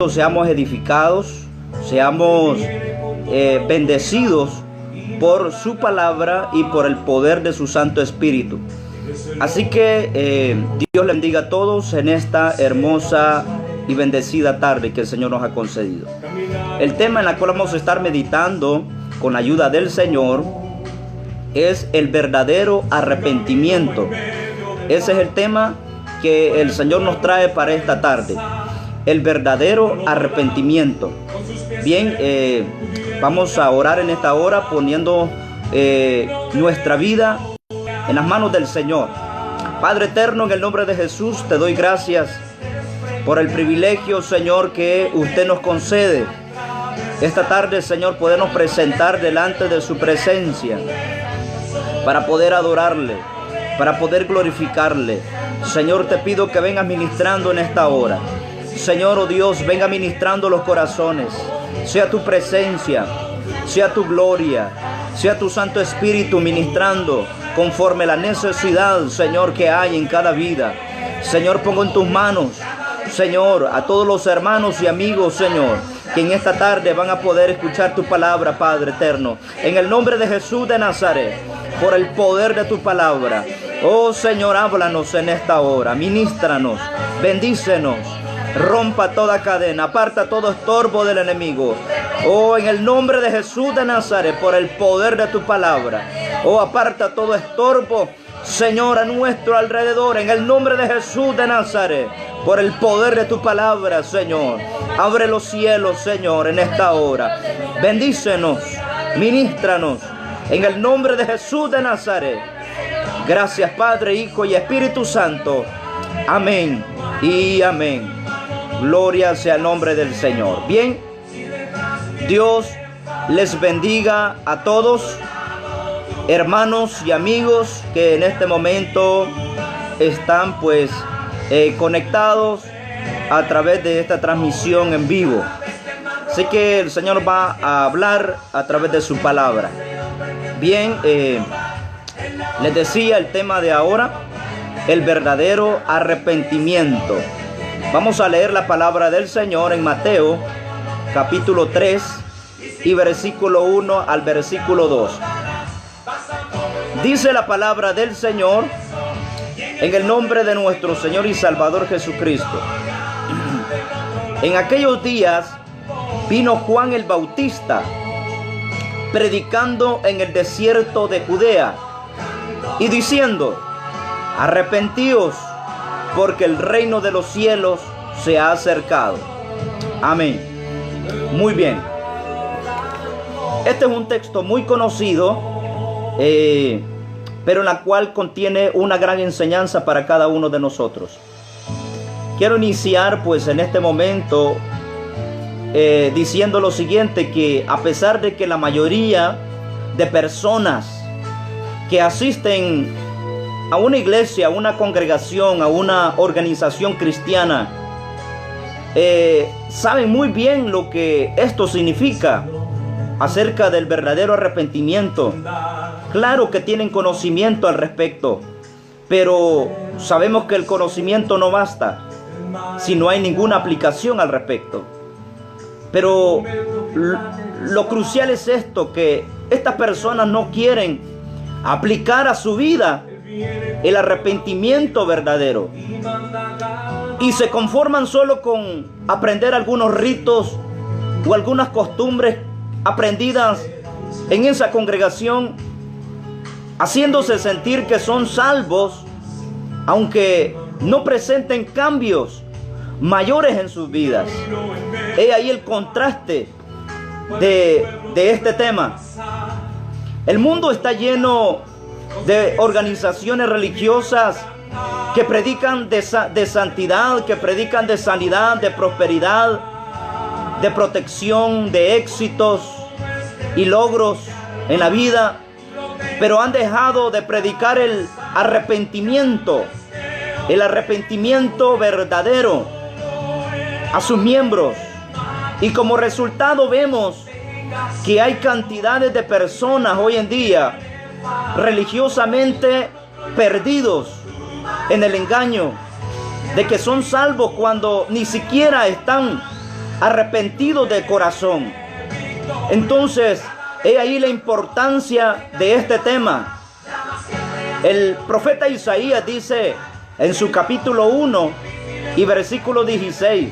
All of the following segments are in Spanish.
seamos edificados, seamos bendecidos por su palabra y por el poder de su Santo Espíritu. Así que Dios le bendiga a todos en esta hermosa y bendecida tarde que el Señor nos ha concedido. El tema en el cual vamos a estar meditando con la ayuda del Señor es el verdadero arrepentimiento. Ese es el tema que el Señor nos trae para esta tarde. El verdadero arrepentimiento. Bien, vamos a orar en esta hora poniendo nuestra vida en las manos del Señor. Padre eterno, en el nombre de Jesús te doy gracias por el privilegio, Señor, que usted nos concede esta tarde, Señor, podernos presentar delante de su presencia para poder adorarle, para poder glorificarle. Señor, te pido que vengas ministrando en esta hora. Señor, oh Dios, venga ministrando los corazones. Sea tu presencia, sea tu gloria, sea tu Santo Espíritu ministrando conforme la necesidad, Señor, que hay en cada vida. Señor, pongo en tus manos, Señor, a todos los hermanos y amigos, Señor, que en esta tarde van a poder escuchar tu palabra, Padre eterno. En el nombre de Jesús de Nazaret, por el poder de tu palabra. Oh Señor, háblanos en esta hora, ministranos, bendícenos. Rompa toda cadena, aparta todo estorbo del enemigo. Oh, en el nombre de Jesús de Nazaret, por el poder de tu palabra. Oh, aparta todo estorbo, Señor, a nuestro alrededor. En el nombre de Jesús de Nazaret, por el poder de tu palabra, Señor. Abre los cielos, Señor, en esta hora. Bendícenos, ministranos. En el nombre de Jesús de Nazaret. Gracias, Padre, Hijo y Espíritu Santo. Amén y amén. Gloria sea el nombre del Señor. Bien, Dios les bendiga a todos, hermanos y amigos que en este momento están conectados a través de esta transmisión en vivo. Así que el Señor va a hablar a través de su palabra. Bien, les decía el tema de ahora, el verdadero arrepentimiento. Vamos a leer la palabra del Señor en Mateo, capítulo 3, y versículo 1 al versículo 2. Dice la palabra del Señor, en el nombre de nuestro Señor y Salvador Jesucristo. En aquellos días vino Juan el Bautista, predicando en el desierto de Judea, y diciendo: arrepentíos, porque el reino de los cielos se ha acercado. Amén. Muy bien. Este es un texto muy conocido, pero en la cual contiene una gran enseñanza para cada uno de nosotros. Quiero iniciar en este momento diciendo lo siguiente, que a pesar de que la mayoría de personas que asisten a una iglesia, a una congregación, a una organización cristiana, saben muy bien lo que esto significa acerca del verdadero arrepentimiento. Claro que tienen conocimiento al respecto, pero sabemos que el conocimiento no basta si no hay ninguna aplicación al respecto. Pero lo crucial es esto, que estas personas no quieren aplicar a su vida el arrepentimiento verdadero y se conforman solo con aprender algunos ritos o algunas costumbres aprendidas en esa congregación, haciéndose sentir que son salvos, aunque no presenten cambios mayores en sus vidas. He ahí el contraste de este tema. El mundo está lleno de organizaciones religiosas que predican de santidad, que predican de sanidad, de prosperidad, de protección, de éxitos y logros en la vida, pero han dejado de predicar el arrepentimiento verdadero a sus miembros. Y como resultado vemos que hay cantidades de personas hoy en día religiosamente perdidos en el engaño de que son salvos cuando ni siquiera están arrepentidos de corazón. Entonces, he ahí la importancia de este tema. El profeta Isaías dice en su capítulo 1 y versículo 16: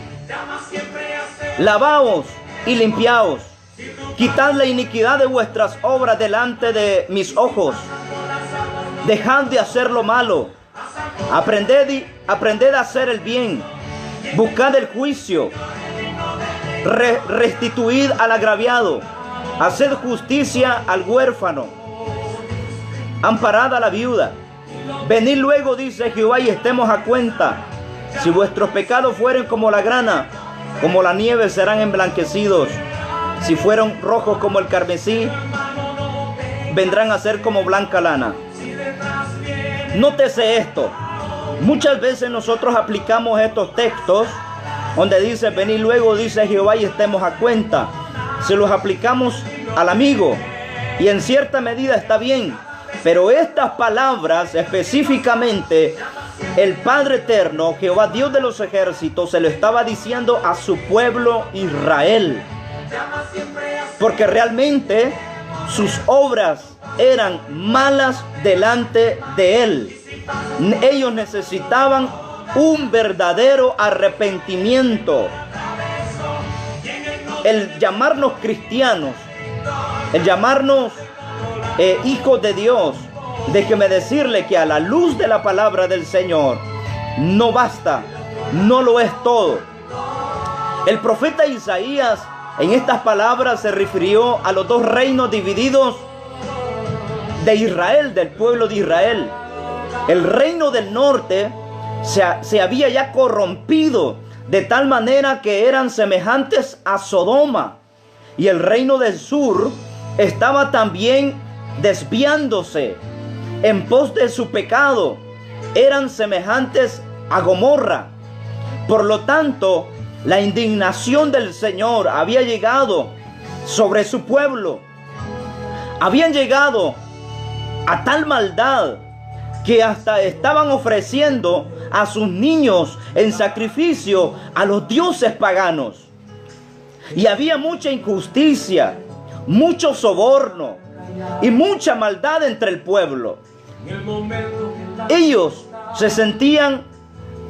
lavaos y limpiaos, quitad la iniquidad de vuestras obras delante de mis ojos, dejad de hacer lo malo, aprended a hacer el bien, buscad el juicio, restituid al agraviado, haced justicia al huérfano, amparad a la viuda. Venid luego, dice Jehová, y estemos a cuenta. Si vuestros pecados fueren como la grana, como la nieve serán emblanquecidos. Si fueron rojos como el carmesí, vendrán a ser como blanca lana. Nótese esto. Muchas veces nosotros aplicamos estos textos donde dice, venid luego, dice Jehová, y estemos a cuenta. Se los aplicamos al amigo y en cierta medida está bien, pero estas palabras específicamente el Padre Eterno, Jehová Dios de los ejércitos, se lo estaba diciendo a su pueblo Israel, porque realmente sus obras eran malas delante de él. Ellos necesitaban un verdadero arrepentimiento. El llamarnos cristianos, el llamarnos hijos de Dios, déjeme decirle que a la luz de la palabra del Señor no basta, no lo es todo. El profeta Isaías en estas palabras se refirió a los dos reinos divididos de Israel, del pueblo de Israel. El reino del norte se había ya corrompido de tal manera que eran semejantes a Sodoma, y el reino del sur estaba también desviándose en pos de su pecado, eran semejantes a Gomorra. Por lo tanto, la indignación del Señor había llegado sobre su pueblo. Habían llegado a tal maldad que hasta estaban ofreciendo a sus niños en sacrificio a los dioses paganos. Y había mucha injusticia, mucho soborno y mucha maldad entre el pueblo. Ellos se sentían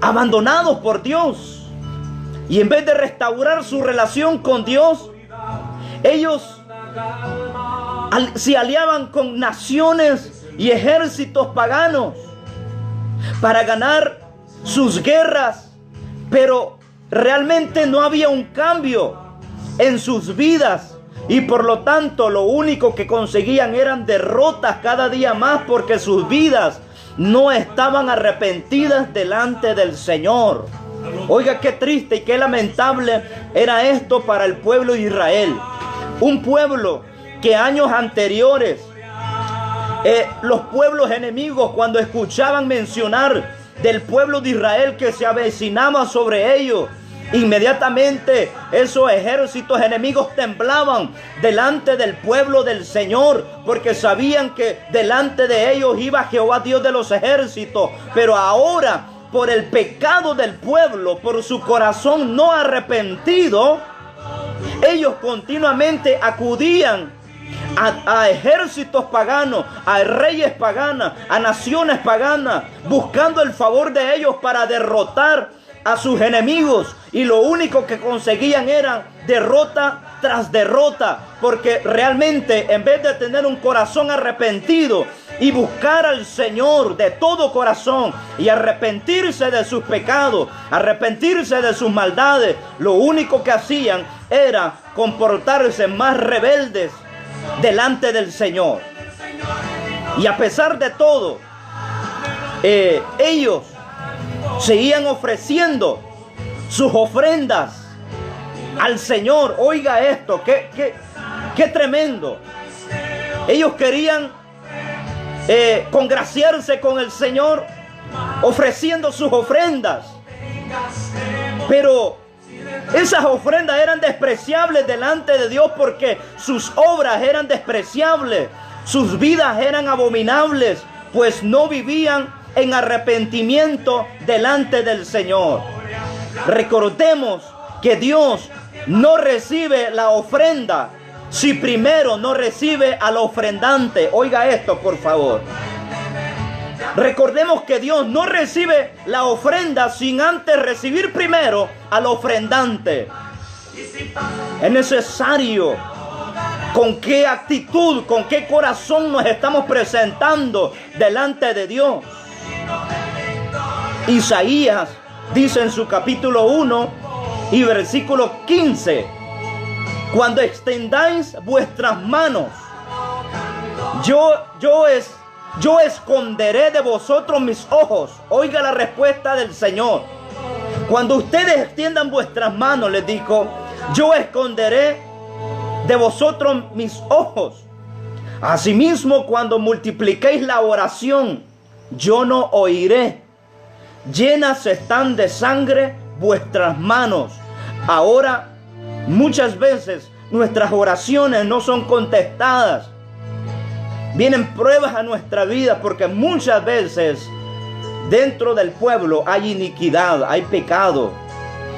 abandonados por Dios, y en vez de restaurar su relación con Dios, ellos se aliaban con naciones y ejércitos paganos para ganar sus guerras, pero realmente no había un cambio en sus vidas, y por lo tanto lo único que conseguían eran derrotas cada día más, porque sus vidas no estaban arrepentidas delante del Señor. Oiga, qué triste y qué lamentable era esto para el pueblo de Israel, un pueblo que años anteriores los pueblos enemigos, cuando escuchaban mencionar del pueblo de Israel que se avecinaba sobre ellos, inmediatamente esos ejércitos enemigos temblaban delante del pueblo del Señor, porque sabían que delante de ellos iba Jehová Dios de los ejércitos. Pero ahora, por el pecado del pueblo, por su corazón no arrepentido, ellos continuamente acudían a ejércitos paganos, a reyes paganas, a naciones paganas, buscando el favor de ellos para derrotar a sus enemigos, y lo único que conseguían era derrota tras derrota, porque realmente en vez de tener un corazón arrepentido y buscar al Señor de todo corazón y arrepentirse de sus pecados, arrepentirse de sus maldades, lo único que hacían era comportarse más rebeldes delante del Señor. Y a pesar de todo, ellos seguían ofreciendo sus ofrendas al Señor. Oiga esto, qué tremendo. Ellos querían congraciarse con el Señor ofreciendo sus ofrendas, pero esas ofrendas eran despreciables delante de Dios, porque sus obras eran despreciables, sus vidas eran abominables, pues no vivían en arrepentimiento delante del Señor. Recordemos que Dios no recibe la ofrenda si primero no recibe al ofrendante. Oiga esto, por favor. Recordemos que Dios no recibe la ofrenda sin antes recibir primero al ofrendante. Es necesario con qué actitud, con qué corazón nos estamos presentando delante de Dios. Isaías dice en su capítulo 1 y versículo 15: cuando extendáis vuestras manos, yo esconderé de vosotros mis ojos. Oiga la respuesta del Señor. Cuando ustedes extiendan vuestras manos, les dijo, yo esconderé de vosotros mis ojos. Asimismo, cuando multipliquéis la oración, yo no oiré. Llenas están de sangre vuestras manos. Ahora, muchas veces nuestras oraciones no son contestadas. Vienen pruebas a nuestra vida porque muchas veces dentro del pueblo hay iniquidad, hay pecado.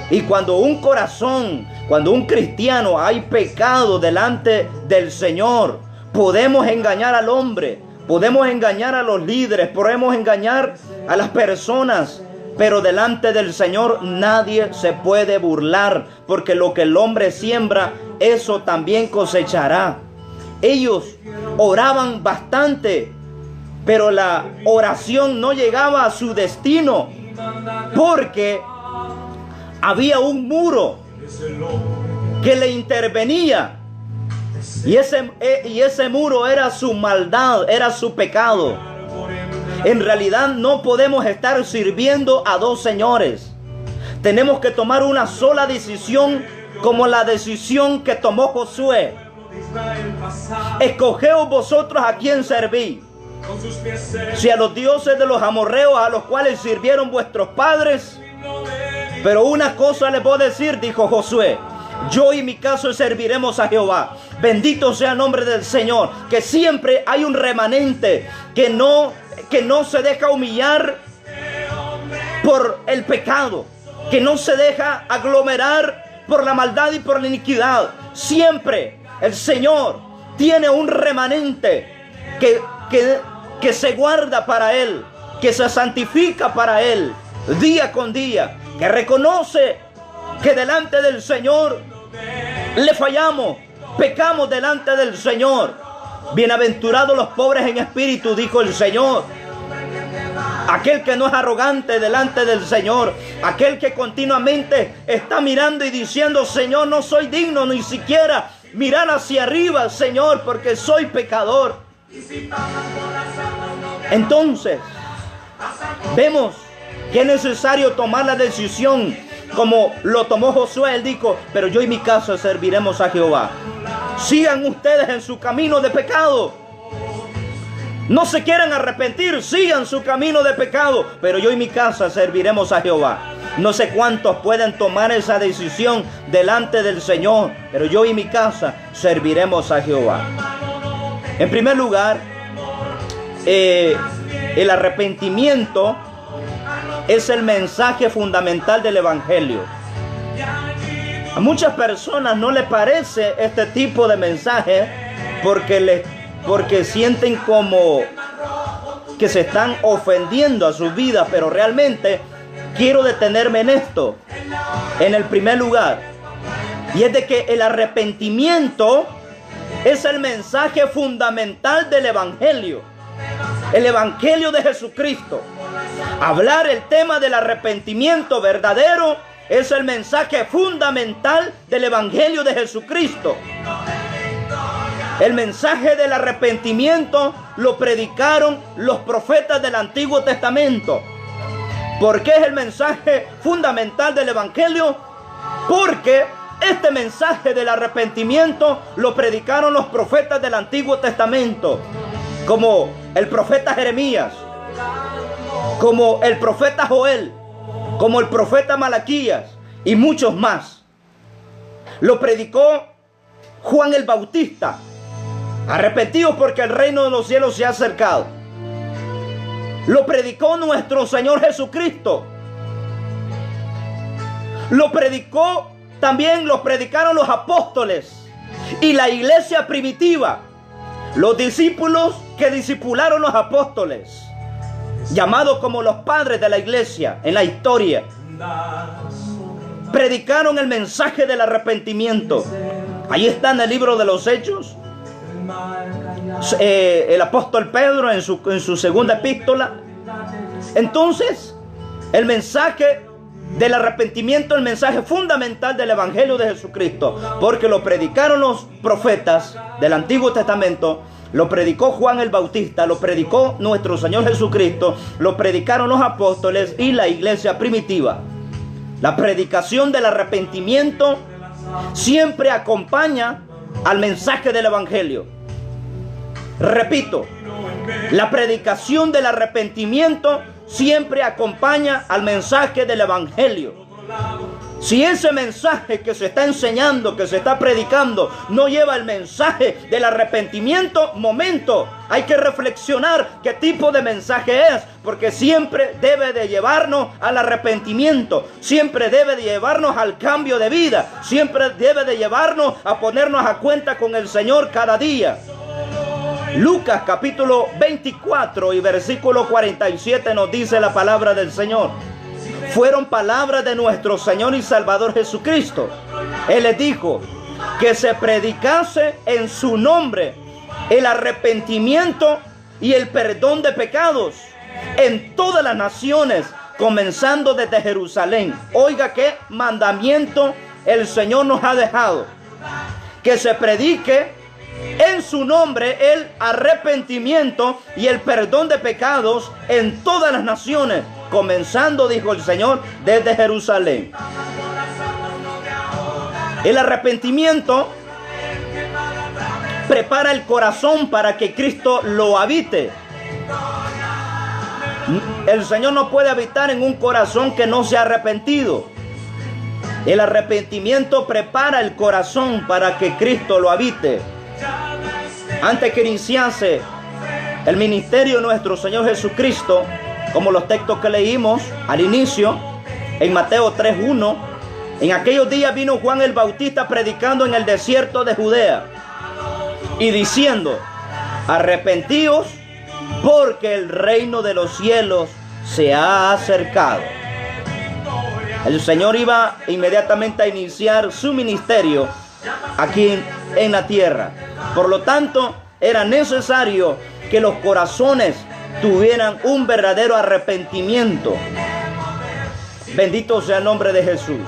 Y cuando un corazón, cuando un cristiano hay pecado delante del Señor, podemos engañar al hombre, podemos engañar a los líderes, podemos engañar a las personas, pero delante del Señor nadie se puede burlar, porque lo que el hombre siembra, eso también cosechará. Ellos oraban bastante, pero la oración no llegaba a su destino, porque había un muro que le intervenía. Y ese muro era su maldad, era su pecado. En realidad no podemos estar sirviendo a dos señores. Tenemos que tomar una sola decisión, como la decisión que tomó Josué. Escogeos vosotros a quién serví. Si a los dioses de los amorreos a los cuales sirvieron vuestros padres. Pero una cosa les voy a decir, dijo Josué: yo y mi casa serviremos a Jehová. Bendito sea el nombre del Señor. Que siempre hay un remanente que no se deja humillar por el pecado, que no se deja aglomerar por la maldad y por la iniquidad. Siempre el Señor tiene un remanente que se guarda para Él, que se santifica para Él día con día, que reconoce que delante del Señor le fallamos, pecamos delante del Señor. Bienaventurados los pobres en espíritu, dijo el Señor. Aquel que no es arrogante delante del Señor, aquel que continuamente está mirando y diciendo: Señor, no soy digno ni siquiera mirar hacia arriba, Señor, porque soy pecador. Entonces vemos que es necesario tomar la decisión como lo tomó Josué. Él dijo: pero yo y mi casa serviremos a Jehová. Sigan ustedes en su camino de pecado. No se quieran arrepentir, sigan su camino de pecado, pero yo y mi casa serviremos a Jehová. No sé cuántos pueden tomar esa decisión delante del Señor, pero yo y mi casa serviremos a Jehová. En primer lugar, el arrepentimiento es el mensaje fundamental del Evangelio. A muchas personas no les parece este tipo de mensaje porque sienten como que se están ofendiendo a su vida, pero realmente quiero detenerme en esto, en el primer lugar, y es de que el arrepentimiento es el mensaje fundamental del Evangelio, el Evangelio de Jesucristo. Hablar el tema del arrepentimiento verdadero es el mensaje fundamental del Evangelio de Jesucristo. El mensaje del arrepentimiento lo predicaron los profetas del Antiguo Testamento. ¿Por qué es el mensaje fundamental del Evangelio? Porque este mensaje del arrepentimiento lo predicaron los profetas del Antiguo Testamento, como el profeta Jeremías, como el profeta Joel, como el profeta Malaquías y muchos más. Lo predicó Juan el Bautista: arrepentidos porque el reino de los cielos se ha acercado. Lo predicó nuestro Señor Jesucristo. Lo predicó también los predicaron los apóstoles y la iglesia primitiva, los discípulos que discipularon los apóstoles, llamados como los padres de la iglesia en la historia. Predicaron el mensaje del arrepentimiento. Ahí está en el libro de los Hechos. El apóstol Pedro en su segunda epístola. Entonces, el mensaje del arrepentimiento, el mensaje fundamental del evangelio de Jesucristo, porque lo predicaron los profetas del Antiguo Testamento, lo predicó Juan el Bautista, lo predicó nuestro Señor Jesucristo, lo predicaron los apóstoles y la iglesia primitiva. La predicación del arrepentimiento siempre acompaña al mensaje del evangelio. Repito, la predicación del arrepentimiento siempre acompaña al mensaje del evangelio. Si ese mensaje que se está enseñando, que se está predicando, no lleva el mensaje del arrepentimiento, hay que reflexionar qué tipo de mensaje es, porque siempre debe de llevarnos al arrepentimiento, siempre debe de llevarnos al cambio de vida, siempre debe de llevarnos a ponernos a cuenta con el Señor cada día. Lucas capítulo 24 y versículo 47 nos dice la palabra del Señor. Fueron palabras de nuestro Señor y Salvador Jesucristo. Él les dijo que se predicase en su nombre el arrepentimiento y el perdón de pecados en todas las naciones, comenzando desde Jerusalén. Oiga qué mandamiento el Señor nos ha dejado: que se predique en su nombre el arrepentimiento y el perdón de pecados en todas las naciones, comenzando, dijo el Señor, desde Jerusalén. El arrepentimiento prepara el corazón para que Cristo lo habite. El Señor no puede habitar en un corazón que no se ha arrepentido. El arrepentimiento prepara el corazón para que Cristo lo habite. Antes que iniciase el ministerio de nuestro Señor Jesucristo, como los textos que leímos al inicio, en Mateo 3:1, en aquellos días vino Juan el Bautista predicando en el desierto de Judea y diciendo: arrepentíos, porque el reino de los cielos se ha acercado. El Señor iba inmediatamente a iniciar su ministerio aquí en la tierra. Por lo tanto, era necesario que los corazones tuvieran un verdadero arrepentimiento. Bendito sea el nombre de Jesús.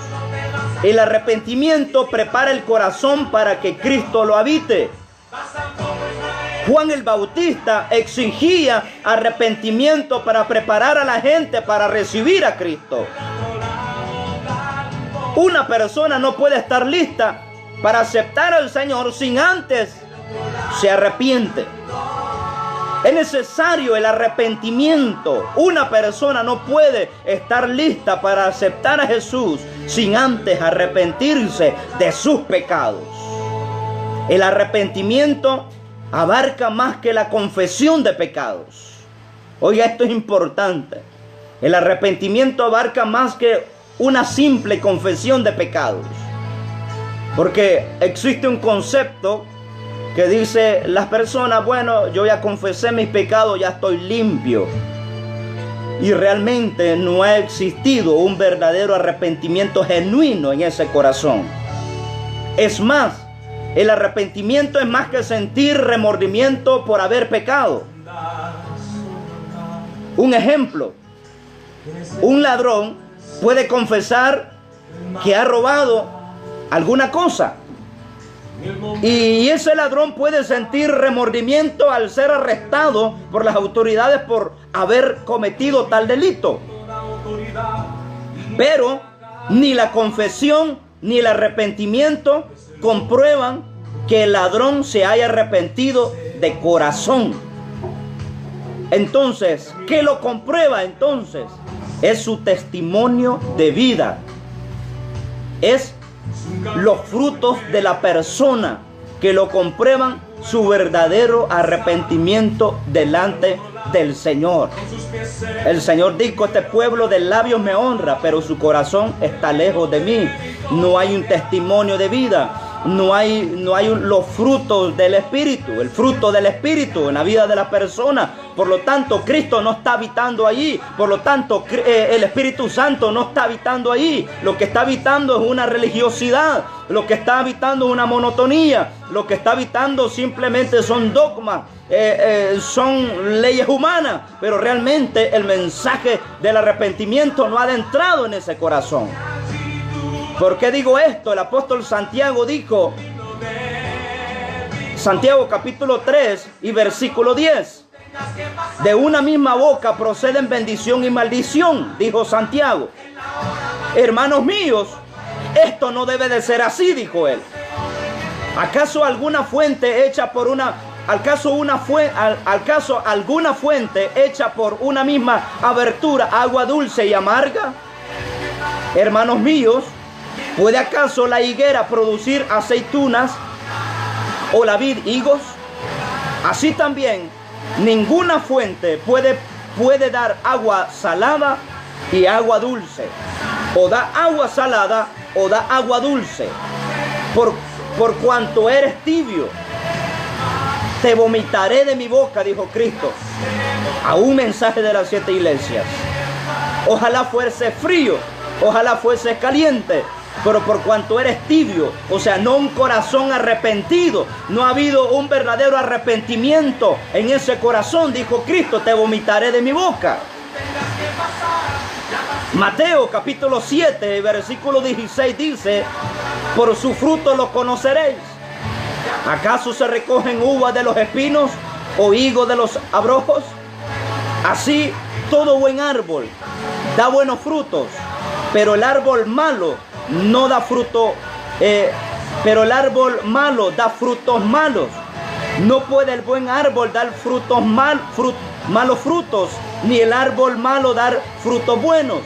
El arrepentimiento prepara el corazón para que Cristo lo habite. Juan el Bautista exigía arrepentimiento para preparar a la gente para recibir a Cristo. Una persona no puede estar lista para aceptar al Señor sin antes se arrepiente. Es necesario el arrepentimiento. Una persona no puede estar lista para aceptar a Jesús sin antes arrepentirse de sus pecados. El arrepentimiento abarca más que la confesión de pecados. Oiga, esto es importante. El arrepentimiento abarca más que una simple confesión de pecados. Porque existe un concepto que dice las personas: bueno, yo ya confesé mis pecados, ya estoy limpio. Y realmente no ha existido un verdadero arrepentimiento genuino en ese corazón. Es más, el arrepentimiento es más que sentir remordimiento por haber pecado. Un ejemplo: un ladrón puede confesar que ha robado alguna cosa, y ese ladrón puede sentir remordimiento al ser arrestado por las autoridades por haber cometido tal delito. Pero ni la confesión ni el arrepentimiento comprueban que el ladrón se haya arrepentido de corazón. Entonces, ¿qué lo comprueba entonces? Es su testimonio de vida. Es los frutos de la persona. que lo comprueban su verdadero arrepentimiento delante del Señor. El Señor dijo: este pueblo de labios me honra, pero su corazón está lejos de mí. No hay un testimonio de vida. No hay los frutos del Espíritu, el fruto del Espíritu en la vida de la persona. Por lo tanto, Cristo no está habitando allí. Por lo tanto, el Espíritu Santo no está habitando allí. Lo que está habitando es una religiosidad. Lo que está habitando es una monotonía. Lo que está habitando simplemente son dogmas. Son leyes humanas. Pero realmente el mensaje del arrepentimiento no ha adentrado en ese corazón. ¿Por qué digo esto? El apóstol Santiago dijo, Santiago capítulo 3 y versículo 10: de una misma boca proceden bendición y maldición, dijo Santiago. Hermanos míos, esto no debe de ser así, dijo él. ¿Acaso alguna fuente hecha por alguna fuente hecha por una misma abertura, agua dulce y amarga? Hermanos míos, ¿puede acaso la higuera producir aceitunas o la vid higos? Así también, ninguna fuente puede dar agua salada y agua dulce. O da agua salada o da agua dulce. Por cuanto eres tibio, te vomitaré de mi boca, dijo Cristo. A un mensaje de las 7 iglesias. Ojalá fuese frío, ojalá fuese caliente. Pero por cuanto eres tibio, o sea, no un corazón arrepentido, no ha habido un verdadero arrepentimiento en ese corazón, dijo Cristo, te vomitaré de mi boca. Mateo capítulo 7, versículo 16 dice: por su fruto lo conoceréis. ¿Acaso se recogen uvas de los espinos o higos de los abrojos? Así todo buen árbol da buenos frutos, pero el árbol malo no da fruto, pero el árbol malo da frutos malos. No puede el buen árbol dar malos frutos, ni el árbol malo dar frutos buenos.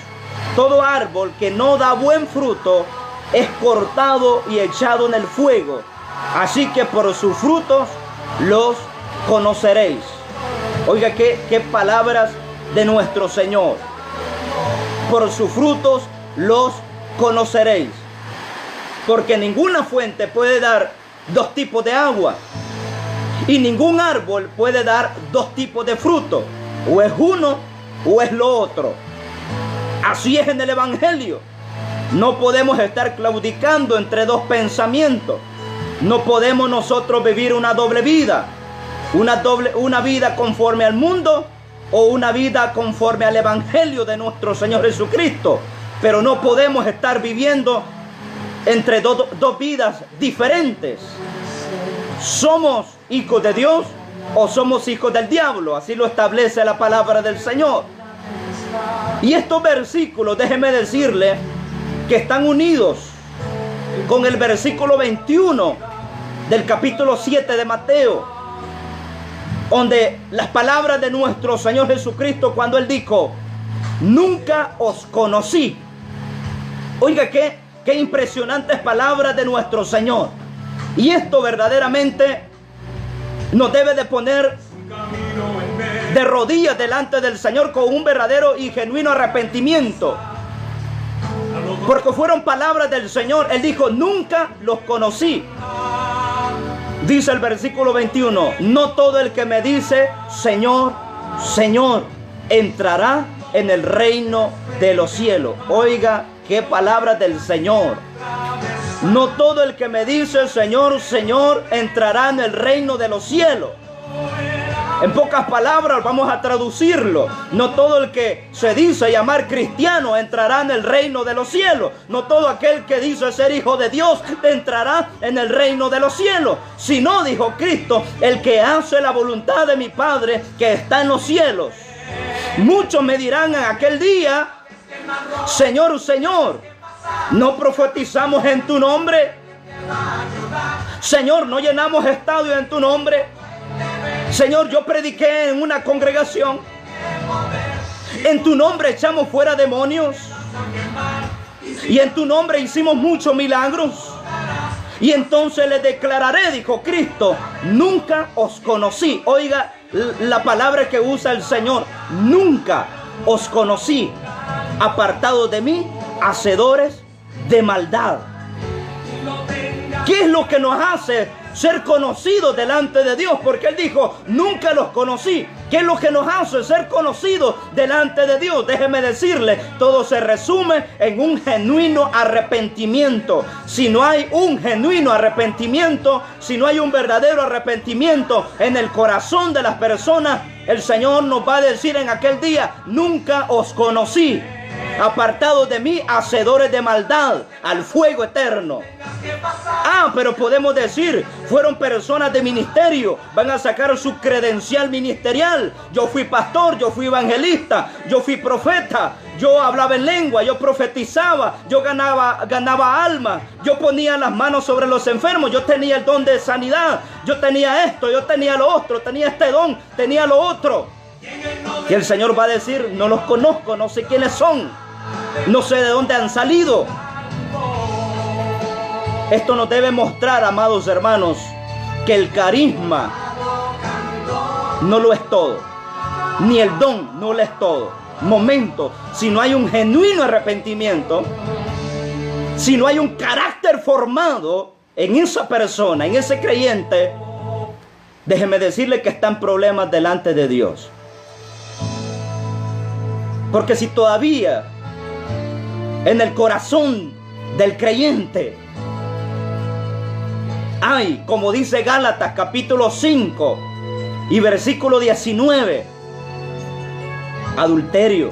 Todo árbol que no da buen fruto es cortado y echado en el fuego. Así que por sus frutos los conoceréis. Oiga, qué palabras de nuestro Señor. Por sus frutos los conoceréis. Porque ninguna fuente puede dar 2 tipos de agua. Y ningún árbol puede dar 2 tipos de fruto. O es uno o es lo otro. Así es en el Evangelio. No podemos estar claudicando entre 2 pensamientos. No podemos nosotros vivir una doble vida. Una vida conforme al mundo o una vida conforme al Evangelio de nuestro Señor Jesucristo. Pero no podemos estar viviendo entre dos vidas diferentes. ¿Somos hijos de Dios o somos hijos del diablo? Así lo establece la palabra del Señor. Y estos versículos, déjeme decirle, que están unidos con el versículo 21 del capítulo 7 de Mateo, donde las palabras de nuestro Señor Jesucristo, cuando Él dijo: nunca os conocí. Oiga, qué impresionantes palabras de nuestro Señor. Y esto verdaderamente nos debe de poner de rodillas delante del Señor con un verdadero y genuino arrepentimiento. Porque fueron palabras del Señor. Él dijo: nunca los conocí. Dice el versículo 21: no todo el que me dice Señor, Señor, entrará en el reino de los cielos. Oiga, qué palabras del Señor. No todo el que me dice Señor, Señor, entrará en el reino de los cielos. En pocas palabras vamos a traducirlo: no todo el que se dice llamar cristiano entrará en el reino de los cielos. No todo aquel que dice ser hijo de Dios entrará en el reino de los cielos. Sino, dijo Cristo, el que hace la voluntad de mi Padre que está en los cielos. Muchos me dirán en aquel día: Señor, Señor, ¿no profetizamos en tu nombre? Señor, ¿no llenamos estadios en tu nombre? Señor, yo prediqué en una congregación. En tu nombre echamos fuera demonios. Y en tu nombre hicimos muchos milagros. Y entonces les declararé, dijo Cristo, nunca os conocí. Oiga la palabra que usa el Señor, nunca os conocí, apartados de mí, hacedores de maldad. ¿Qué es lo que nos hace ser conocidos delante de Dios? Porque Él dijo, nunca los conocí. ¿Qué es lo que nos hace ser conocidos delante de Dios? Déjeme decirle, todo se resume en un genuino arrepentimiento. Si no hay un genuino arrepentimiento, si no hay un verdadero arrepentimiento en el corazón de las personas, el Señor nos va a decir en aquel día, nunca os conocí, apartados de mí, hacedores de maldad, al fuego eterno. Pero podemos decir, fueron personas de ministerio, van a sacar su credencial ministerial. Yo fui pastor, yo fui evangelista, yo fui profeta, yo hablaba en lengua, yo profetizaba, yo ganaba almas, yo ponía las manos sobre los enfermos, yo tenía el don de sanidad, yo tenía esto, yo tenía lo otro, tenía este don, tenía lo otro. Y el Señor va a decir, no los conozco, no sé quiénes son, no sé de dónde han salido. Esto nos debe mostrar, amados hermanos, que el carisma no lo es todo, ni el don no lo es todo. Momento, si no hay un genuino arrepentimiento, si no hay un carácter formado en esa persona, en ese creyente, déjeme decirle que están problemas delante de Dios. Porque si todavía en el corazón del creyente hay, como dice Gálatas capítulo 5 y versículo 19, adulterio.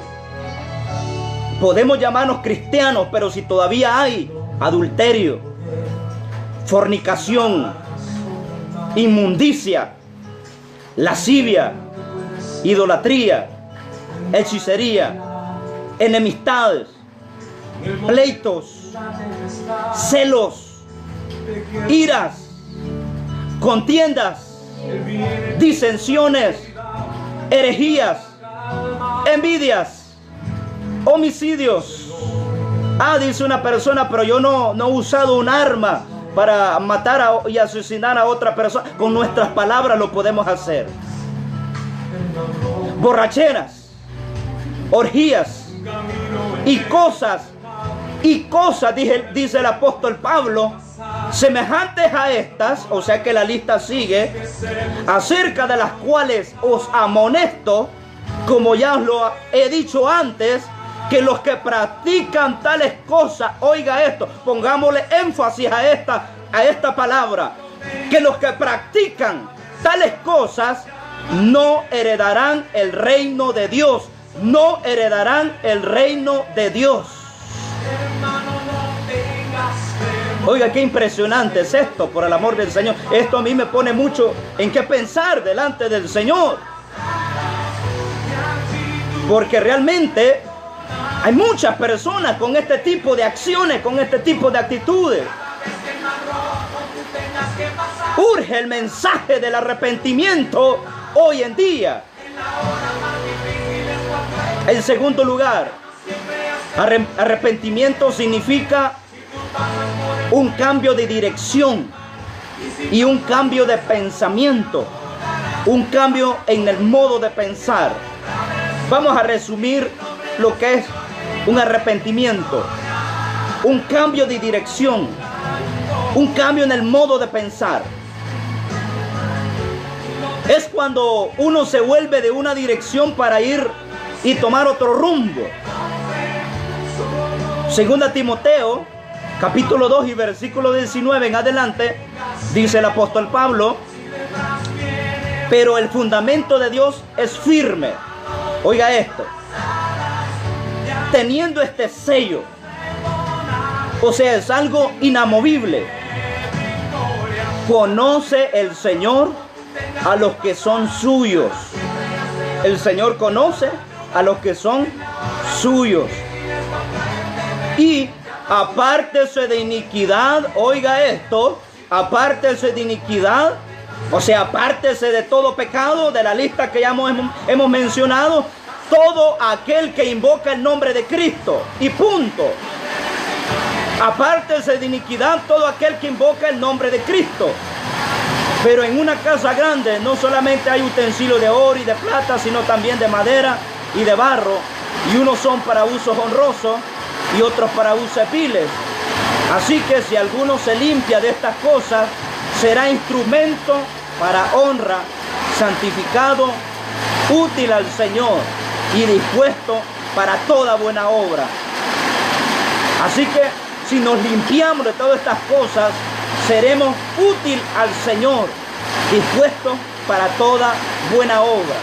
Podemos llamarnos cristianos, pero si todavía hay adulterio, fornicación, inmundicia, lascivia, idolatría, hechicería, enemistades, pleitos, celos, iras, contiendas, disensiones, herejías, envidias, homicidios. Dice una persona, pero yo no he usado un arma para matar y asesinar a otra persona. Con nuestras palabras lo podemos hacer. Borracheras, orgías y cosas, dice el apóstol Pablo, semejantes a estas, o sea que la lista sigue, acerca de las cuales os amonesto, como ya os lo he dicho antes, que los que practican tales cosas, oiga esto, pongámosle énfasis a esta palabra, que los que practican tales cosas no heredarán el reino de Dios, no heredarán el reino de Dios. Oiga, qué impresionante es esto, por el amor del Señor. Esto a mí me pone mucho en qué pensar delante del Señor. Porque realmente hay muchas personas con este tipo de acciones, con este tipo de actitudes. Urge el mensaje del arrepentimiento hoy en día. En segundo lugar, arrepentimiento significa un cambio de dirección y un cambio de pensamiento, un cambio en el modo de pensar. Vamos a resumir lo que es un arrepentimiento, un cambio de dirección, un cambio en el modo de pensar. Es cuando uno se vuelve de una dirección para ir y tomar otro rumbo. Segunda Timoteo capítulo 2 y versículo 19 en adelante, dice el apóstol Pablo, pero el fundamento de Dios es firme. Oiga esto, teniendo este sello, o sea, es algo inamovible. Conoce el Señor a los que son suyos. El Señor conoce a los que son suyos. Y apártese de iniquidad, oiga esto, apártese de iniquidad, o sea, apártese de todo pecado, de la lista que ya hemos mencionado, todo aquel que invoca el nombre de Cristo, y punto. Apártese de iniquidad todo aquel que invoca el nombre de Cristo. Pero en una casa grande no solamente hay utensilios de oro y de plata, sino también de madera y de barro, y unos son para usos honrosos y otros para usos viles. Así que si alguno se limpia de estas cosas, será instrumento para honra, santificado, útil al Señor y dispuesto para toda buena obra. Así que si nos limpiamos de todas estas cosas, seremos útil al Señor, dispuestos para toda buena obra.